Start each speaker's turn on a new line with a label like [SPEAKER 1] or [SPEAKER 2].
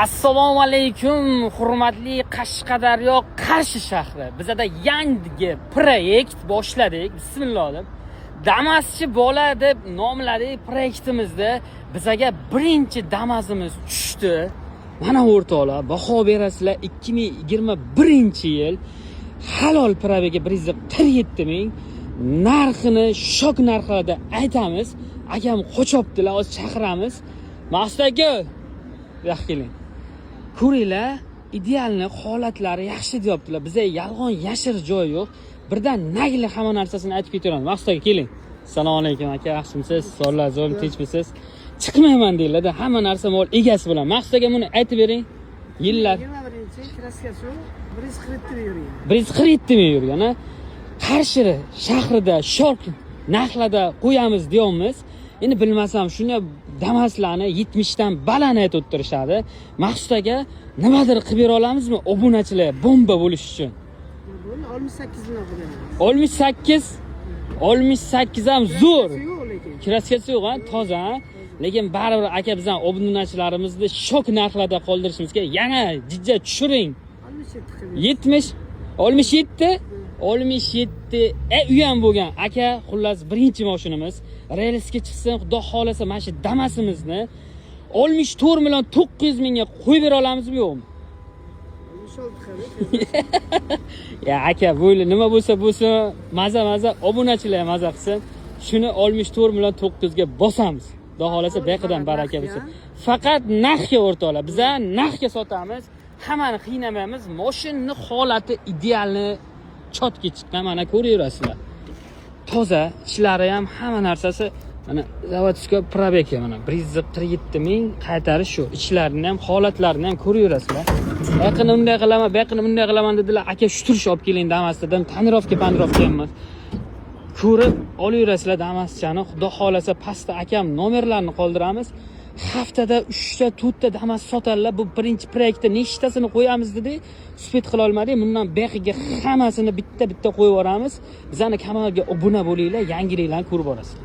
[SPEAKER 1] Assalomu alaykum, hurmatli Qashqadaryo Qarshi shahri. Bizda yangi proyekt boshladik. Bismillah deb. Damaschi bola deb nomladik proyektimizda. Bizaga birinchi Damasimiz tushdi. Mana o'rtoqlar, baho berasizlar 2021-yil halol probega 147 ming. Narxini shok narxida aytamiz. Akam qo'chopdilar, hozir chaqiramiz. Maqsud aka, yo'q keling. Ko'ringlar, idealni holatlari yaxshi deyaptilar. Bizga yolg'on yashir joy yo'q. Birdan nagli hamma narsasini aytib ketaveramiz. Maqsud aka keling. Assalomu alaykum aka, yaxshimisiz? Sorlar zo'r, tinchmisiz? Chiqmayman deylar-da, hamma narsa mol egasi bilan. Maqsud aka buni aytib bering. Yillar
[SPEAKER 2] 21-kraskasi 140 yurgan.
[SPEAKER 1] 140 ming yurgan, ha? Qarshi shahrida shok narxlarda qo'yamiz deyapmiz. Endi bilmasam, shuni Damaslarni 70 dan baland aytib o'tirishadi. Maqsud aka, nimadir qilib bera olamizmi? Obunachilar bomba bo'lish uchun.
[SPEAKER 2] 68 dan qo'yamiz.
[SPEAKER 1] 68 ham zo'r.
[SPEAKER 2] Kraskasi
[SPEAKER 1] Kraskasi
[SPEAKER 2] yo'q lekin.
[SPEAKER 1] yo'q, ha, toza, ha. Lekin baribir aka bizdan obunachilarimizni shok narxlarda qoldirishimiz kerak. Yana jijja tushiring.
[SPEAKER 2] 67
[SPEAKER 1] 67 u ham bo'lgan. Aka, xullas birinchi mashinamiz. Relsga chiqsin, xudo xolasa mana shu Damasimizni 64 million 900 mingga qo'yib bera olamizmi yo'qmi? Ya aka, bo'yli nima bo'lsa bo'lsin, maza obunachilar maza qilsin. Shuni 64 million 900 ga bosamiz. Xudo xolasa beqidan baraka bo'lsin. Faqat narxga o'rtoqlar. Biz narxga sotamiz. Hammani qiynamaymiz. Mashinning holati idealni chotga chiqqan, mana ko'raverasizlar. Toza, ishlari ham hamma narsasi mana zavodskiy probeka mana 147 ming qaytarish shu. Ishlarini ham, holatlarini ham ko'raverasizlar. Yaqin unday qilaman, yaqin bunday qilaman dedilar. Aka shutrish olib keling Damasdan, tanirovka emas. Ko'rib olaverasizlar Damaschani. Xudo xolasa pastda akam nomerlarini qoldiramiz. Haftada 3 ta 4 ta Damas sotadilar. Bu birinchi proyektda nechtasini qo'yamiz dedik. Spet qila olmadik. Bundan beqiga hammasini bitta qo'yib yuboramiz. Bizani kanalga obuna bo'linglar, yangiliklarni ko'rib borasiz.